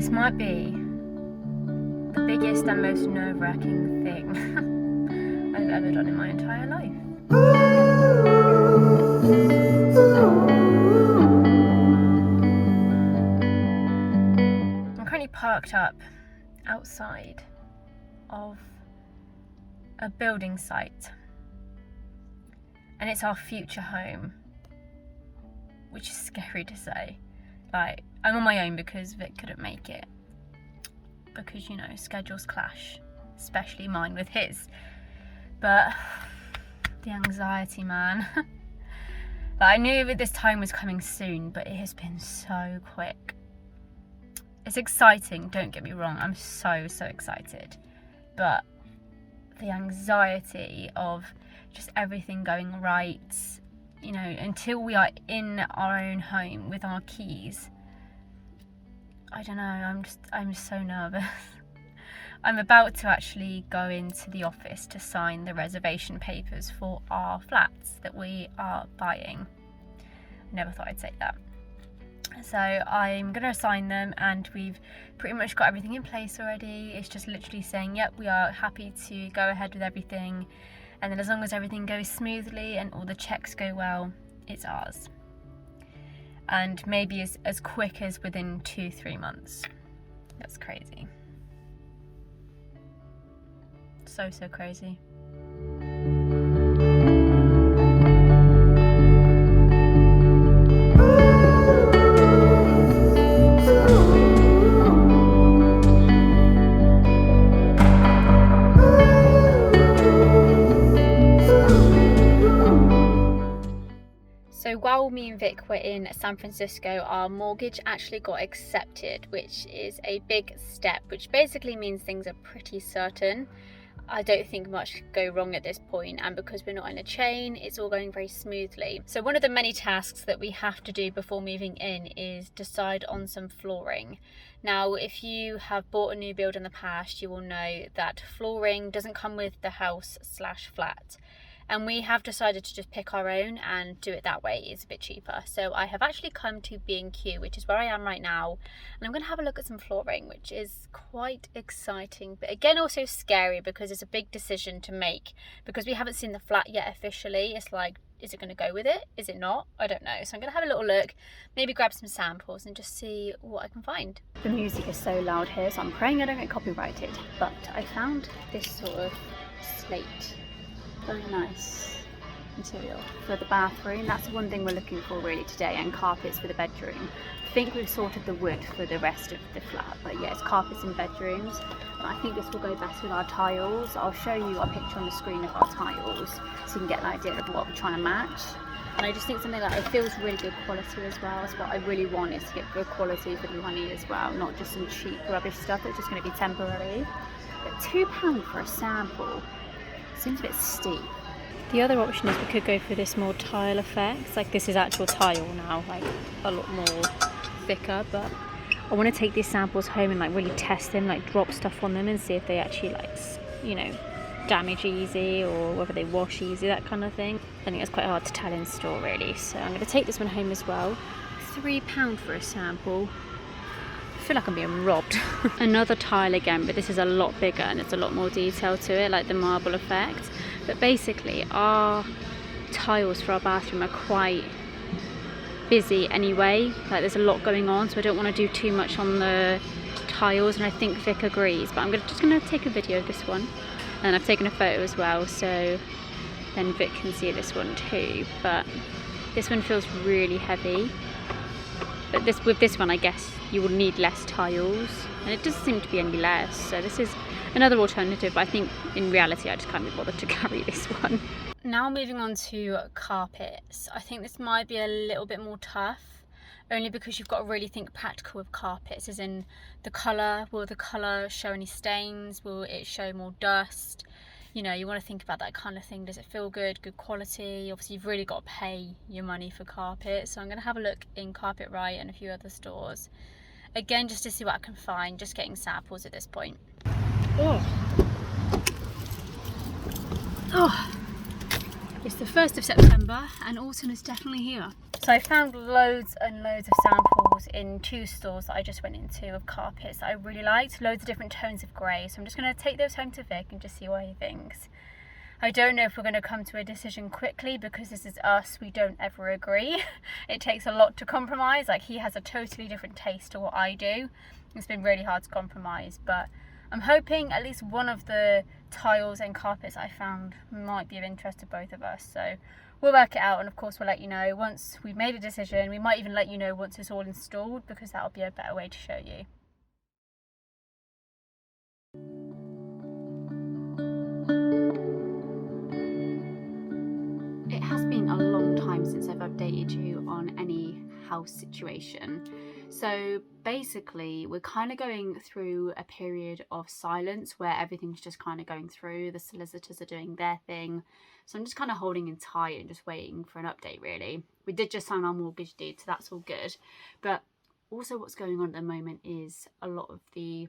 This might be the biggest and most nerve-wracking thing I've ever done in my entire life. I'm currently parked up outside of a building site, and it's our future home, which is scary to say. Like, I'm on my own because Vic couldn't make it, because, you know, schedules clash, especially mine with his. But the anxiety, man. Like, I knew that this time was coming soon, but it has been so quick. It's exciting, don't get me wrong, I'm so excited, but the anxiety of just everything going right, you know, until we are in our own home with our keys. I don't know, I'm so nervous. I'm about to actually go into the office to sign the reservation papers for our flats that we are buying. Never thought I'd say that. So I'm going to sign them, and we've pretty much got everything in place already. It's just literally saying, yep, we are happy to go ahead with everything. And then as long as everything goes smoothly and all the checks go well, it's ours. And maybe as quick as within 2-3 months. That's crazy. So crazy. So while me and Vic were in San Francisco, our mortgage actually got accepted, which is a big step, which basically means things are pretty certain. I don't think much could go wrong at this point, and because we're not in a chain, it's all going very smoothly. So one of the many tasks that we have to do before moving in is decide on some flooring. Now, if you have bought a new build in the past, you will know that flooring doesn't come with the house/flat. And we have decided to just pick our own and do it that way. It's a bit cheaper. So I have actually come to B&Q, which is where I am right now. And I'm going to have a look at some flooring, which is quite exciting. But again, also scary because it's a big decision to make. Because we haven't seen the flat yet officially. It's like, is it going to go with it? Is it not? I don't know. So I'm going to have a little look, maybe grab some samples and just see what I can find. The music is so loud here, so I'm praying I don't get copyrighted. But I found this sort of slate. Very nice material for the bathroom. That's the one thing we're looking for really today, and carpets for the bedroom. I think we've sorted the wood for the rest of the flat, but yeah, it's carpets in bedrooms. And I think this will go best with our tiles. I'll show you a picture on the screen of our tiles so you can get an idea of what we're trying to match. And I just think something like it feels really good quality as well. That's what I really want, is to get good quality for the money as well, not just some cheap rubbish stuff that's just going to be temporary. But £2 for a sample seems a bit steep. The other option is we could go for this more tile effect. Like, this is actual tile now, like a lot more thicker, but I want to take these samples home and like really test them, like drop stuff on them and see if they actually, like, you know, damage easy or whether they wash easy, that kind of thing. I think it's quite hard to tell in store really, so I'm going to take this one home as well. £3 for a sample. I feel like I'm being robbed. Another tile again, but this is a lot bigger and it's a lot more detail to it, like the marble effect. But basically our tiles for our bathroom are quite busy anyway, like there's a lot going on, so I don't want to do too much on the tiles, and I think Vic agrees. But I'm just going to take a video of this one, and I've taken a photo as well, so then Vic can see this one too. But this one feels really heavy. But with this one, I guess you will need less tiles, and it doesn't seem to be any less. So this is another alternative, but I think in reality I just can't be bothered to carry this one. Now moving on to carpets. I think this might be a little bit more tough, only because you've got to really think practical with carpets, as in the colour. Will the colour show any stains? Will it show more dust? You know, you want to think about that kind of thing. Does it feel good? Good quality? Obviously, you've really got to pay your money for carpet. So I'm going to have a look in Carpet Right and a few other stores. Again, just to see what I can find. Just getting samples at this point. Oh. Oh. It's the 1st of September and autumn is definitely here. So I found loads and loads of samples tiles in 2 stores that I just went into of carpets that I really liked, loads of different tones of grey. So I'm just going to take those home to Vic and just see what he thinks. I don't know if we're going to come to a decision quickly because this is us, we don't ever agree. It takes a lot to compromise. Like, he has a totally different taste to what I do. It's been really hard to compromise, but I'm hoping at least one of the tiles and carpets I found might be of interest to both of us. So we'll work it out, and of course we'll let you know once we've made a decision. We might even let you know once it's all installed, because that'll be a better way to show you. It has been a long time since I've updated you on any house situation. So basically, we're kind of going through a period of silence where everything's just kind of going through. The solicitors are doing their thing. So I'm just kind of holding in tight and just waiting for an update, really. We did just sign our mortgage deed, so that's all good. But also what's going on at the moment is a lot of the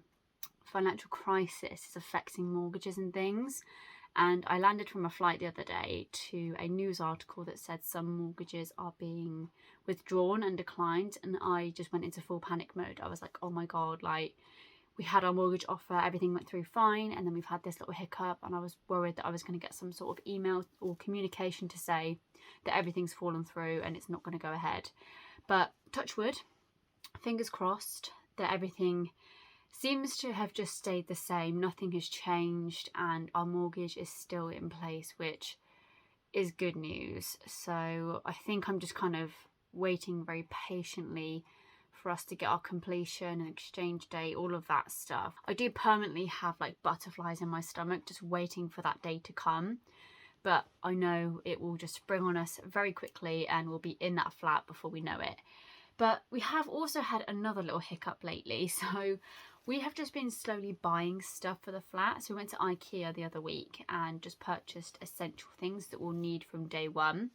financial crisis is affecting mortgages and things. And I landed from a flight the other day to a news article that said some mortgages are being withdrawn and declined, and I just went into full panic mode. I was like, oh my god, like, we had our mortgage offer, everything went through fine, and then we've had this little hiccup, and I was worried that I was going to get some sort of email or communication to say that everything's fallen through and it's not going to go ahead. But touch wood, fingers crossed that everything seems to have just stayed the same. Nothing has changed and our mortgage is still in place, which is good news. So I think I'm just kind of waiting very patiently for us to get our completion and exchange date, all of that stuff. I do permanently have like butterflies in my stomach just waiting for that day to come, but I know it will just spring on us very quickly and we'll be in that flat before we know it. But we have also had another little hiccup lately. So we have just been slowly buying stuff for the flat. So we went to IKEA the other week and just purchased essential things that we'll need from day one.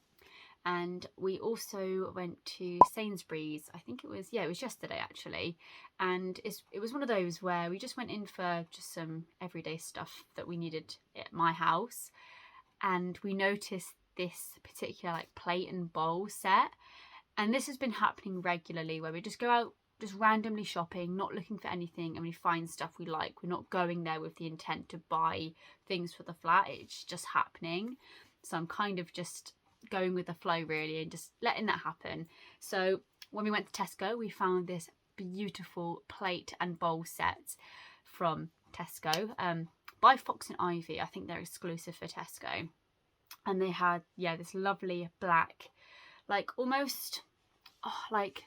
And we also went to Sainsbury's. I think it was yesterday actually. And it was one of those where we just went in for just some everyday stuff that we needed at my house. And we noticed this particular like plate and bowl set. And this has been happening regularly where we just go out just randomly shopping, not looking for anything, and we find stuff we like. We're not going there with the intent to buy things for the flat. It's just happening. So I'm kind of just going with the flow really and just letting that happen. So when we went to Tesco, we found this beautiful plate and bowl set from Tesco by Fox and Ivy. I think they're exclusive for Tesco. And they had, this lovely black, like almost like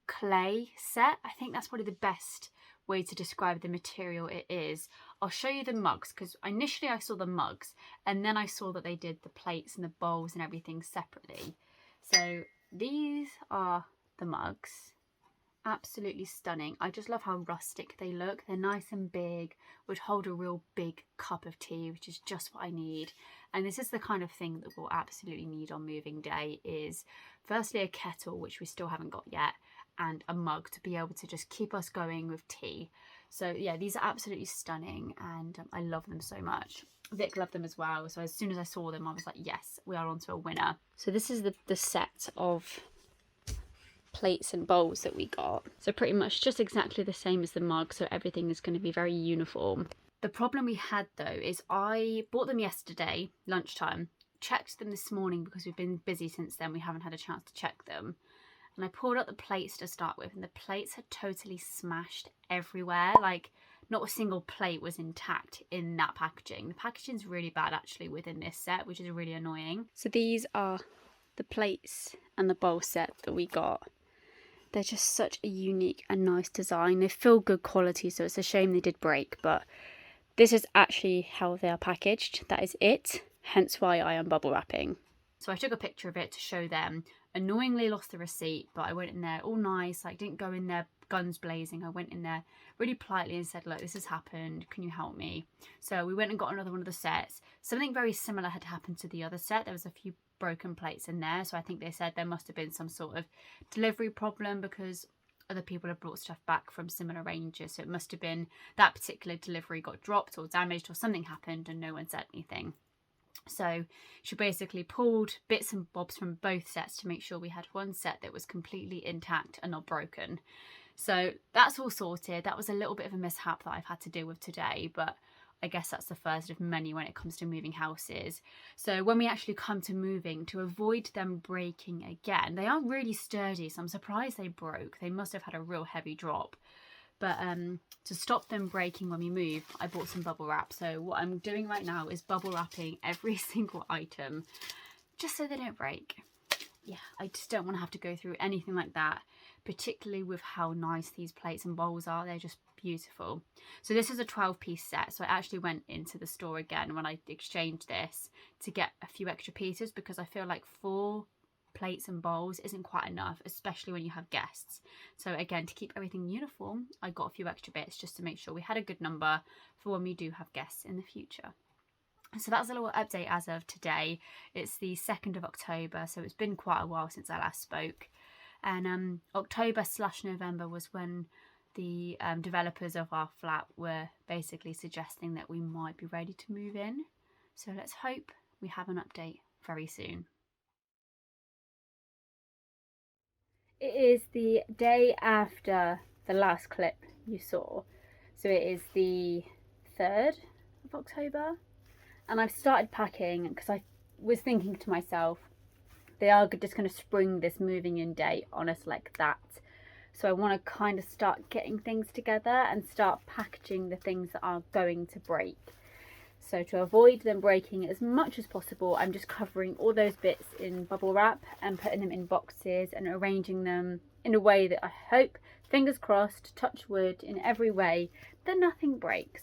clay set. I think that's probably the best way to describe the material it is. I'll show you the mugs, because initially I saw the mugs and then I saw that they did the plates and the bowls and everything separately. So these are the mugs. Absolutely stunning. I just love how rustic they look. They're nice and big, would hold a real big cup of tea, which is just what I need. And this is the kind of thing that we'll absolutely need on moving day, is firstly a kettle, which we still haven't got yet, and a mug to be able to just keep us going with tea. So yeah, these are absolutely stunning and I love them so much. Vic loved them as well. So as soon as I saw them, I was like, yes, we are onto a winner. So this is the set of plates and bowls that we got. So pretty much just exactly the same as the mug, so everything is going to be very uniform. The problem we had though is I bought them yesterday lunchtime, checked them this morning because we've been busy since then, we haven't had a chance to check them, and I pulled out the plates to start with and the plates had totally smashed everywhere. Like not a single plate was intact in that packaging. The packaging's really bad actually within this set, which is really annoying. So these are the plates and the bowl set that we got. They're just such a unique and nice design. They feel good quality, so it's a shame they did break, but this is actually how they are packaged. That is it, hence why I am bubble wrapping. So I took a picture of it to show them. Annoyingly lost the receipt, but I went in there all nice, like didn't go in there guns blazing. I went in there really politely and said, look, this has happened, can you help me? So we went and got another one of the sets. Something very similar had happened to the other set. There was a few broken plates in there, so I think they said there must have been some sort of delivery problem because other people have brought stuff back from similar ranges, so it must have been that particular delivery got dropped or damaged or something happened and no one said anything. So she basically pulled bits and bobs from both sets to make sure we had one set that was completely intact and not broken. So that's all sorted. That was a little bit of a mishap that I've had to deal with today, but I guess that's the first of many when it comes to moving houses. So when we actually come to moving, to avoid them breaking again, they are really sturdy, so I'm surprised they broke. They must have had a real heavy drop. But to stop them breaking when we move, I bought some bubble wrap. So what I'm doing right now is bubble wrapping every single item just so they don't break. Yeah, I just don't want to have to go through anything like that, particularly with how nice these plates and bowls are. They're just beautiful. So this is a 12-piece set, so I actually went into the store again when I exchanged this to get a few extra pieces, because I feel like 4 plates and bowls isn't quite enough, especially when you have guests. So again, to keep everything uniform, I got a few extra bits just to make sure we had a good number for when we do have guests in the future. So that's a little update as of today. It's the 2nd of October, so it's been quite a while since I last spoke. And October/November was when the developers of our flat were basically suggesting that we might be ready to move in. So let's hope we have an update very soon. It is the day after the last clip you saw. So it is the 3rd of October. And I've started packing because I was thinking to myself, they are just going to spring this moving in date on us like that. So I want to kind of start getting things together and start packaging the things that are going to break. So to avoid them breaking as much as possible, I'm just covering all those bits in bubble wrap and putting them in boxes and arranging them in a way that I hope, fingers crossed, touch wood, in every way, that nothing breaks.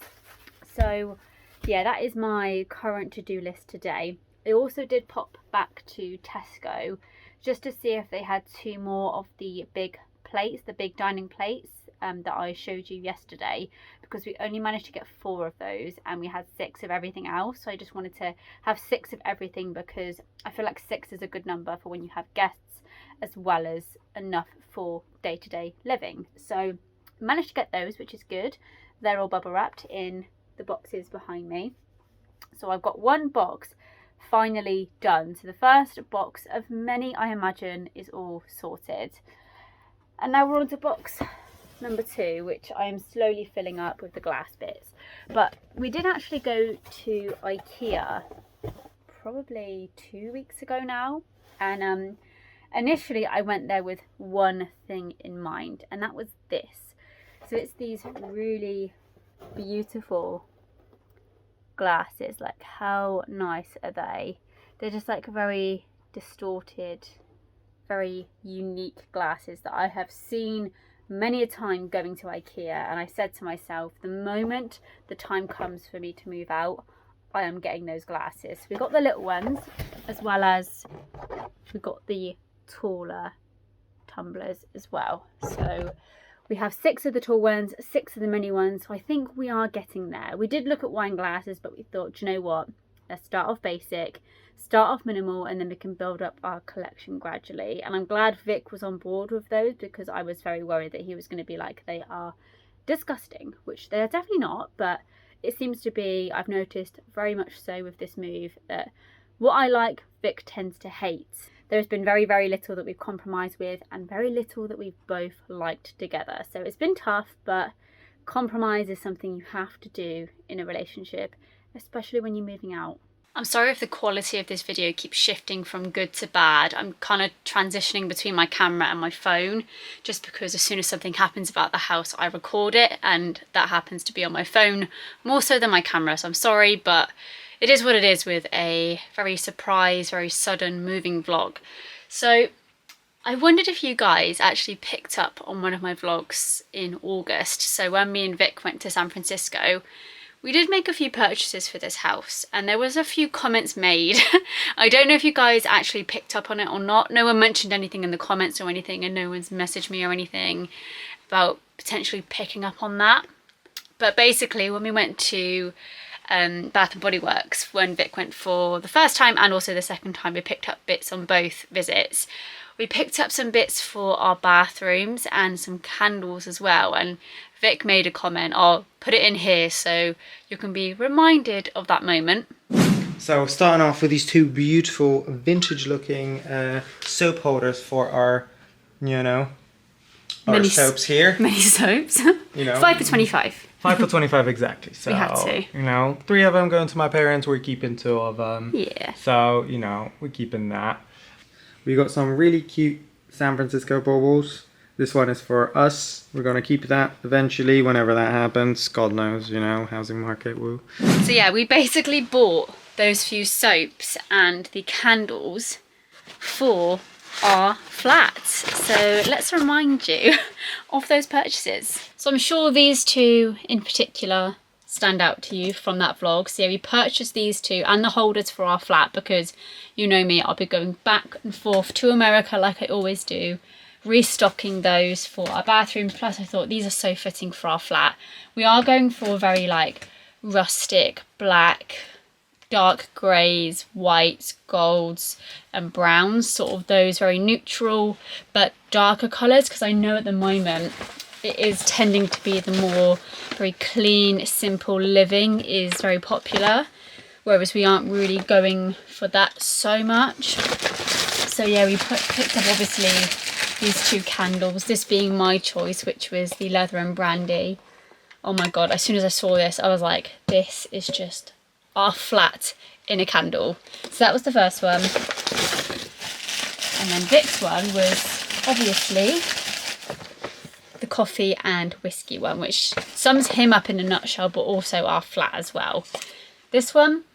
So yeah, that is my current to-do list today. I also did pop back to Tesco just to see if they had 2 more of the big plates, the big dining plates that I showed you yesterday, because we only managed to get 4 of those and we had 6 of everything else. So I just wanted to have 6 of everything, because I feel like 6 is a good number for when you have guests, as well as enough for day-to-day living. So I managed to get those, which is good. They're all bubble wrapped in the boxes behind me. So I've got 1 box finally done. So the first box of many, I imagine, is all sorted. And now we're on to box number 2, which I am slowly filling up with the glass bits. But we did actually go to IKEA probably 2 weeks ago now, and initially I went there with one thing in mind, and that was this. So it's these really beautiful glasses. Like, how nice are they? They're just like very distorted, very unique glasses that I have seen many a time going to IKEA, and I said to myself, the moment the time comes for me to move out, I am getting those glasses. We got the little ones, as well as we got the taller tumblers as well. So we have 6 of the tall ones, 6 of the mini ones, so I think we are getting there. We did look at wine glasses, but we thought, do you know what? Let's start off basic, start off minimal, and then we can build up our collection gradually. And I'm glad Vic was on board with those, because I was very worried that he was going to be like, they are disgusting, which they're definitely not, but it seems to be, I've noticed very much so with this move, that what I like, Vic tends to hate. There's been very, very little that we've compromised with, and very little that we've both liked together. So it's been tough, but compromise is something you have to do in a relationship, especially when you're moving out. I'm sorry if the quality of this video keeps shifting from good to bad. I'm kind of transitioning between my camera and my phone, just because as soon as something happens about the house, I record it, and that happens to be on my phone more so than my camera. So I'm sorry, but it is what it is with a very surprise, very sudden moving vlog. So I wondered if you guys actually picked up on one of my vlogs in August. So when me and Vic went to San Francisco, we did make a few purchases for this house, and there was a few comments made. I don't know if you guys actually picked up on it or not. No one mentioned anything in the comments or anything, and no one's messaged me or anything about potentially picking up on that. But basically, when we went to Bath and Body Works, when Vic went for the first time and also the second time, we picked up bits on both visits. We picked up some bits for our bathrooms and some candles as well, and Vic made a comment, I'll put it in here so you can be reminded of that moment. So starting off with these two beautiful vintage looking soap holders for our, you know, our soaps here. Many soaps. You know, 5 for 25. 5 for 25 exactly. So We had to. you know, 3 of them going to my parents. We're keeping 2 of them. Yeah. So you know, we're keeping that. We got some really cute San Francisco baubles. This one is for us. We're gonna keep that eventually, whenever that happens. God knows, you know, housing market, woo. So yeah, we basically bought those few soaps and the candles for our flat. So let's remind you of those purchases. So I'm sure these two in particular stand out to you from that vlog. So yeah, we purchased these two and the holders for our flat because you know me, I'll be going back and forth to America like I always do, restocking those for our bathroom. Plus I thought these are so fitting for our flat. We are going for a very like rustic black, dark greys, whites, golds and browns, sort of those very neutral but darker colours, because I know at the moment it is tending to be the more very clean, simple living is very popular, whereas we aren't really going for that so much. So yeah, we picked up obviously these two candles, this being my choice, which was the leather and brandy. Oh my god, as soon as I saw this I was like, this is just our flat in a candle. So that was the first one, and then Vic's one was obviously the coffee and whiskey one, which sums him up in a nutshell, but also our flat as well. This one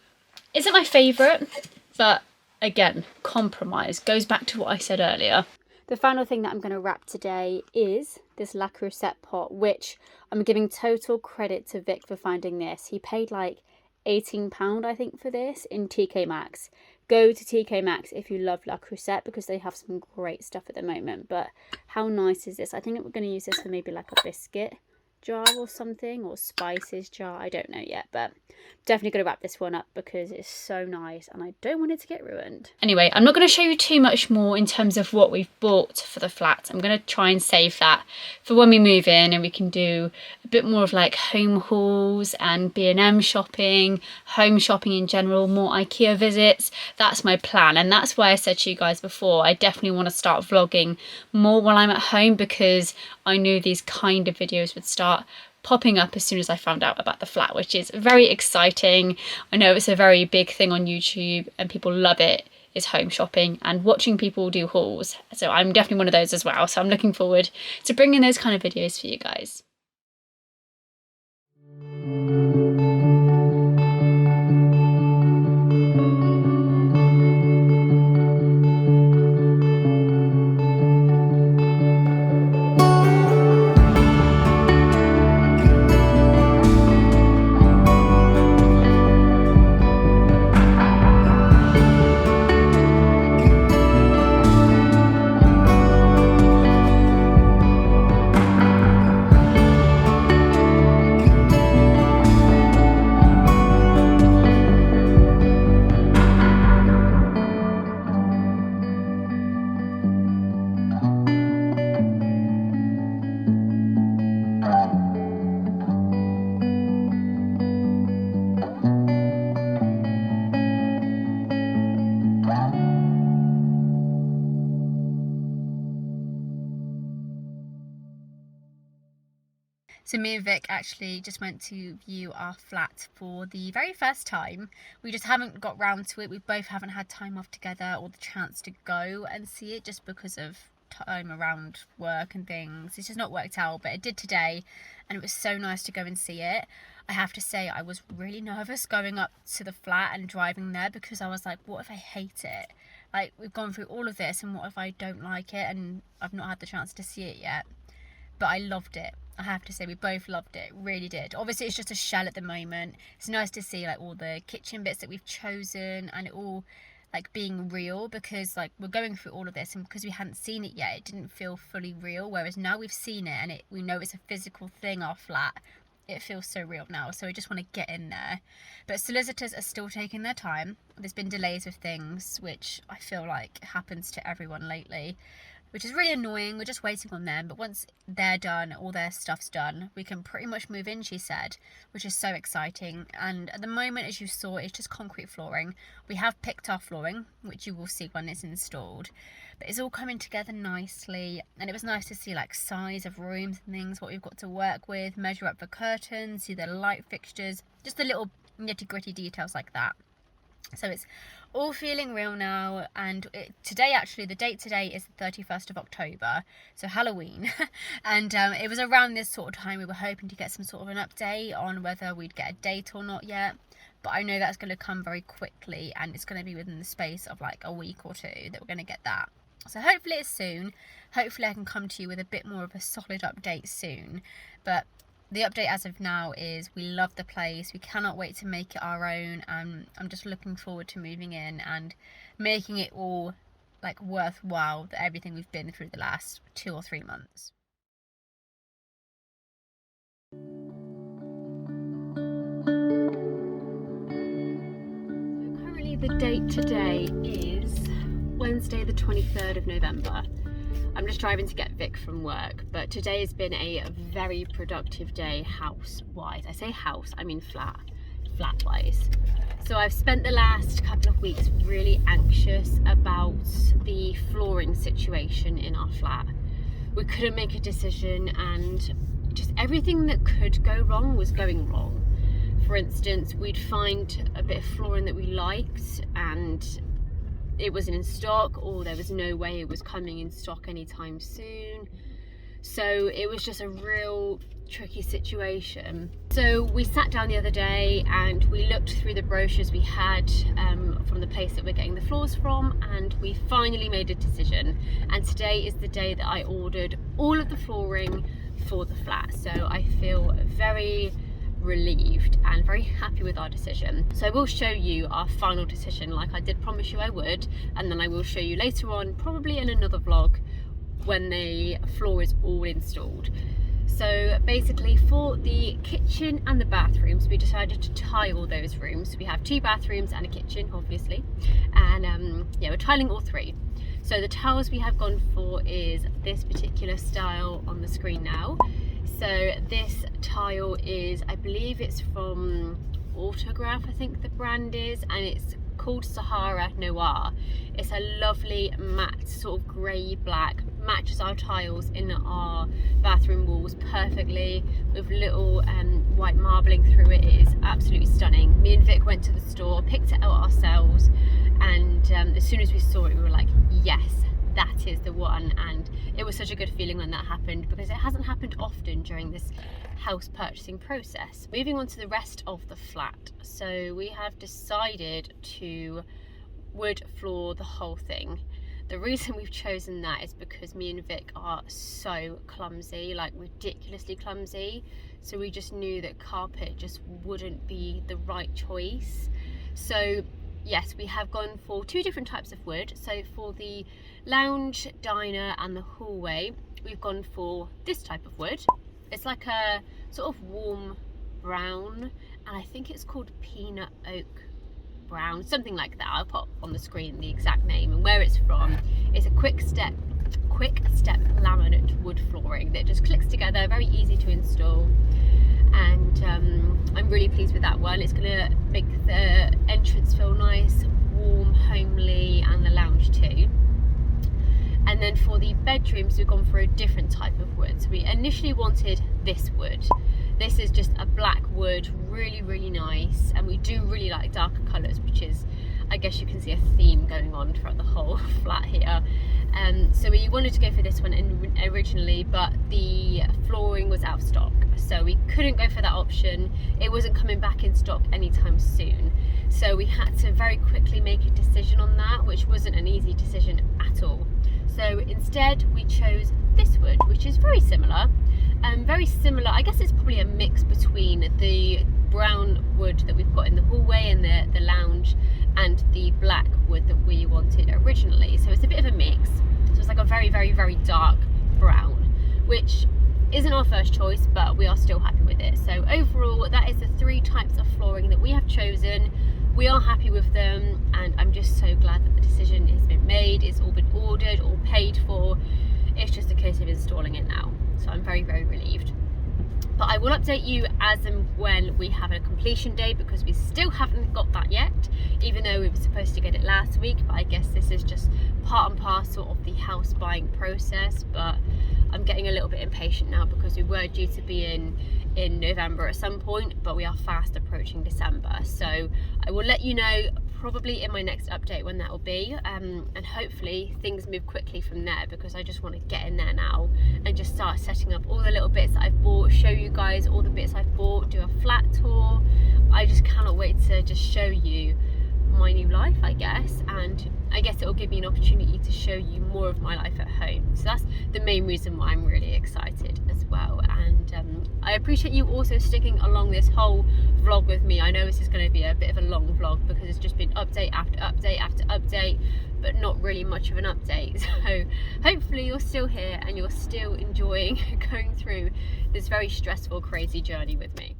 isn't my favourite, but again, compromise, goes back to what I said earlier. The final thing that I'm going to wrap today is this La Crusette pot, which I'm giving total credit to Vic for finding this. He paid like £18 I think for this in TK Maxx. Go to TK Maxx if you love La Crusette because they have some great stuff at the moment. But how nice is this? I think we're going to use this for maybe like a biscuit jar or something, or spices jar, I don't know yet, but definitely going to wrap this one up because it's so nice and I don't want it to get ruined. Anyway, I'm not going to show you too much more in terms of what we've bought for the flat. I'm going to try and save that for when we move in and we can do a bit more of like home hauls and B&M shopping, home shopping in general, more IKEA visits. That's my plan, and that's why I said to you guys before, I definitely want to start vlogging more while I'm at home, because I knew these kind of videos would start popping up as soon as I found out about the flat, which is very exciting. I know it's a very big thing on YouTube and people love it, is home shopping and watching people do hauls. So I'm definitely one of those as well. So I'm looking forward to bringing those kind of videos for you guys. So me and Vic actually just went to view our flat for the very first time. We just haven't got round to it. We both haven't had time off together or the chance to go and see it just because of time around work and things. It's just not worked out, but it did today and it was so nice to go and see it. I have to say I was really nervous going up to the flat and driving there because I was like, what if I hate it? Like, we've gone through all of this and what if I don't like it and I've not had the chance to see it yet? But I loved it. I have to say we both loved it, really did. Obviously it's just a shell at the moment. It's nice to see like all the kitchen bits that we've chosen and it all like being real, because like we're going through all of this and because we hadn't seen it yet, it didn't feel fully real, whereas now we've seen it and we know it's a physical thing, our flat. It feels so real now, so I just want to get in there. But solicitors are still taking their time. There's been delays with things, which I feel like happens to everyone lately. which is really annoying. We're just waiting on them, but once they're done, all their stuff's done, we can pretty much move in, she said, which is so exciting. And at the moment, as you saw, it's just concrete flooring. We have picked our flooring, which you will see when it's installed, but it's all coming together nicely. And it was nice to see like size of rooms and things, what we've got to work with, measure up for curtains, see the light fixtures, just the little nitty-gritty details like that. So it's all feeling real now. And today, actually, the date today is the 31st of October, so Halloween. And it was around this sort of time we were hoping to get some sort of an update on whether we'd get a date or not yet. But I know that's going to come very quickly, and it's going to be within the space of like a week or two that we're going to get that. So hopefully it's soon. Hopefully I can come to you with a bit more of a solid update soon. But the update as of now is we love the place. We cannot wait to make it our own. I'm just looking forward to moving in and making it all like worthwhile, everything we've been through the last 2 or 3 months. So currently the date today is Wednesday the 23rd of November. I'm just driving to get Vic from work, but today has been a very productive day house-wise. I say house, I mean flat-wise. So I've spent the last couple of weeks really anxious about the flooring situation in our flat. We couldn't make a decision, and just everything that could go wrong was going wrong. For instance, we'd find a bit of flooring that we liked and it wasn't in stock, or there was no way it was coming in stock anytime soon. So it was just a real tricky situation. So we sat down the other day and we looked through the brochures we had from the place that we're getting the floors from, and we finally made a decision. And today is the day that I ordered all of the flooring for the flat. So I feel very relieved and very happy with our decision. So I will show you our final decision like I did promise you I would, and then I will show you later on, probably in another vlog, when the floor is all installed. So basically for the kitchen and the bathrooms, we decided to tile those rooms. We have 2 bathrooms and a kitchen, obviously, and yeah, we're tiling all 3. So the tiles we have gone for is this particular style on the screen now. So this tile is, I believe it's from Autograph, I think the brand is, and it's called Sahara Noir. It's a lovely matte sort of grey black, matches our tiles in our bathroom walls perfectly, with little white marbling through it. It is absolutely stunning. Me and Vic went to the store, picked it out ourselves, and as soon as we saw it we were like, yes, that is the one. And it was such a good feeling when that happened, because it hasn't happened often during this house purchasing process. Moving on to the rest of the flat, so we have decided to wood floor the whole thing. The reason we've chosen that is because me and Vic are so clumsy, like ridiculously clumsy, so we just knew that carpet just wouldn't be the right choice. So yes, we have gone for 2 different types of wood. So for the lounge, diner and the hallway, we've gone for this type of wood. It's like a sort of warm brown, and I think it's called peanut oak brown, something like that. I'll pop on the screen the exact name and where it's from. It's a quick step laminate wood flooring that just clicks together, very easy to install, and I'm really pleased with that one. It's going to make the entrance feel nice, warm, homely, and the lounge too. And then for the bedrooms, we've gone for a different type of wood. So we initially wanted this wood. This is just a black wood, really, really nice. And we do really like darker colours, which is, I guess you can see a theme going on throughout the whole flat here. So we wanted to go for this one originally, but the flooring was out of stock. So we couldn't go for that option. It wasn't coming back in stock anytime soon. So we had to very quickly make a decision on that, which wasn't an easy decision at all. So instead we chose this wood, which is very similar. I guess it's probably a mix between the brown wood that we've got in the hallway and the lounge, and the black wood that we wanted originally. So it's a bit of a mix. So it's like a very, very, very dark brown, which isn't our first choice, but we are still happy with it. So overall, that is the 3 types of flooring that we have chosen. We are happy with them, and I'm just so glad that the decision has been made, it's all been ordered, all paid for. It's just a case of installing it now. So I'm very, very relieved. But I will update you as and when we have a completion date, because we still haven't got that yet, even though we were supposed to get it last week. But I guess this is just part and parcel of the house buying process. But I'm getting a little bit impatient now, because we were due to be in November at some point, but we are fast approaching December. So I will let you know probably in my next update when that will be, and hopefully things move quickly from there, because I just want to get in there now and just start setting up all the little bits that I've bought, show you guys all the bits I've bought, do a flat tour. I just cannot wait to just show you my new life, I guess, and I guess it will give me an opportunity to show you more of my life at home. So that's the main reason why I'm really excited as well. And I appreciate you also sticking along this whole vlog with me. I know this is going to be a bit of a long vlog, because it's just been update after update after update, but not really much of an update. So hopefully you're still here and you're still enjoying going through this very stressful, crazy journey with me.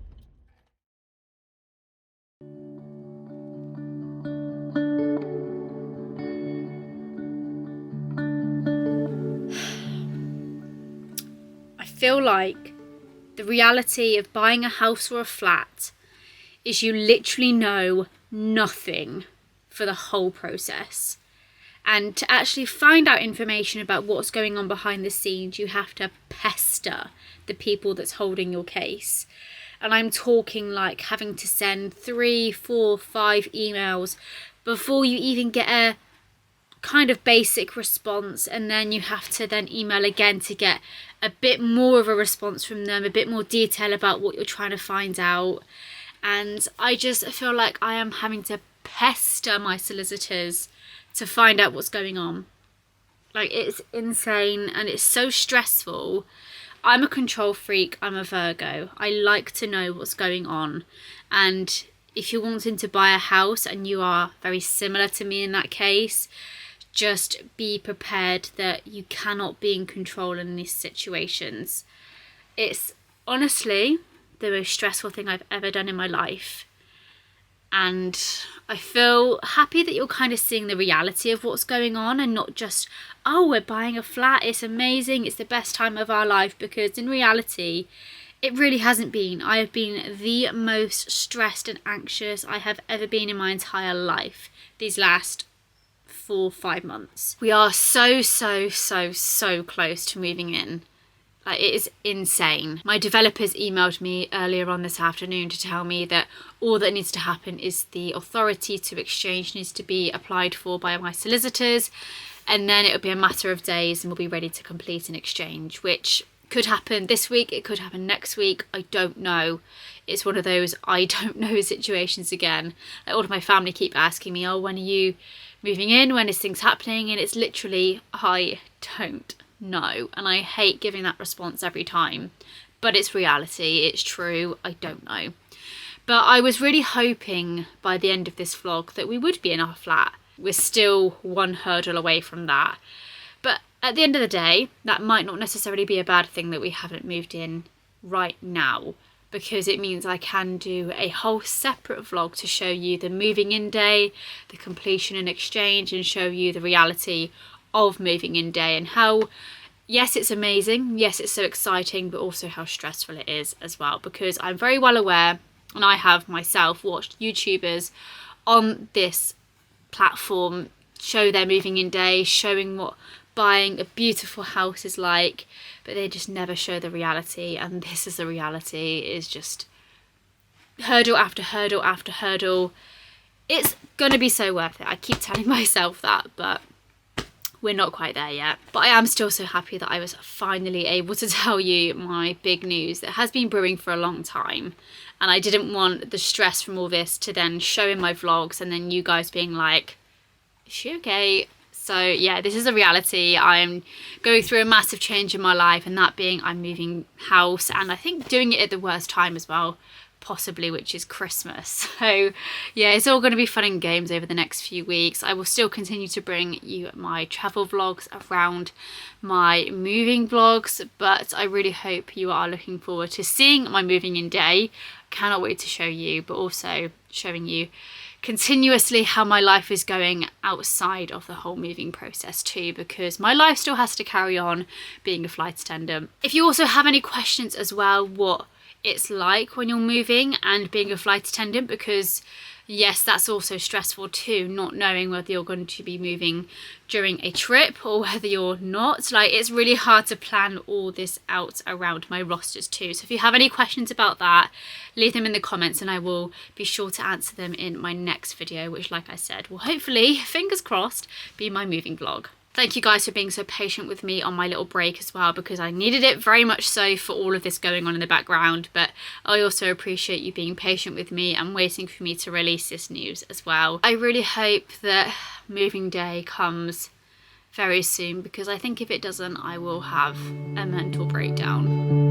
I feel like the reality of buying a house or a flat is you literally know nothing for the whole process. And to actually find out information about what's going on behind the scenes, you have to pester the people that's holding your case. And I'm talking like having to send 3, 4, 5 emails before you even get a kind of basic response, and then you have to then email again to get a bit more of a response from them, a bit more detail about what you're trying to find out. And I just feel like I am having to pester my solicitors to find out what's going on. Like, it's insane and it's so stressful. I'm a control freak, I'm a Virgo. I like to know what's going on. And if you're wanting to buy a house and you are very similar to me in that case, just be prepared that you cannot be in control in these situations. It's honestly the most stressful thing I've ever done in my life. And I feel happy that you're kind of seeing the reality of what's going on, and not just, oh, we're buying a flat, it's amazing, it's the best time of our life, because in reality, it really hasn't been. I have been the most stressed and anxious I have ever been in my entire life these last 4-5 months. We are so close to moving in. Like, it is insane. My developers emailed me earlier on this afternoon to tell me that all that needs to happen is the authority to exchange needs to be applied for by my solicitors, and then it'll be a matter of days and we'll be ready to complete an exchange, which could happen this week, it could happen next week, I don't know. It's one of those I don't know situations again. Like, all of my family keep asking me, oh, when are you moving in, when is things happening? And it's literally, I don't know. And I hate giving that response every time, but it's reality, it's true, I don't know. But I was really hoping by the end of this vlog that we would be in our flat. We're still one hurdle away from that. But at the end of the day, that might not necessarily be a bad thing that we haven't moved in right now, because it means I can do a whole separate vlog to show you the moving in day, the completion and exchange, and show you the reality of moving in day, and how, yes, it's amazing, yes, it's so exciting, but also how stressful it is as well, because I'm very well aware, and I have myself watched YouTubers on this platform show their moving in day, showing what buying a beautiful house is like, but they just never show the reality. And this is the reality. It's just hurdle after hurdle after hurdle. It's gonna be so worth it. I keep telling myself that, but we're not quite there yet. But I am still so happy that I was finally able to tell you my big news that has been brewing for a long time, and I didn't want the stress from all this to then show in my vlogs and then you guys being like, is she okay? So yeah, this is a reality. I am going through a massive change in my life, and that being I'm moving house, and I think doing it at the worst time as well, possibly, which is Christmas. So yeah, it's all going to be fun and games over the next few weeks. I will still continue to bring you my travel vlogs around my moving vlogs, but I really hope you are looking forward to seeing my moving in day. Cannot wait to show you, but also showing you continuously how my life is going outside of the whole moving process too, because my life still has to carry on being a flight attendant. If you also have any questions as well, what it's like when you're moving and being a flight attendant, because yes, that's also stressful too, not knowing whether you're going to be moving during a trip or whether you're not. Like, it's really hard to plan all this out around my rosters too. So if you have any questions about that, leave them in the comments and I will be sure to answer them in my next video, which, like I said, will hopefully, fingers crossed, be my moving vlog. Thank you guys for being so patient with me on my little break as well, because I needed it very much so for all of this going on in the background. But I also appreciate you being patient with me and waiting for me to release this news as well. I really hope that moving day comes very soon, because I think if it doesn't, I will have a mental breakdown.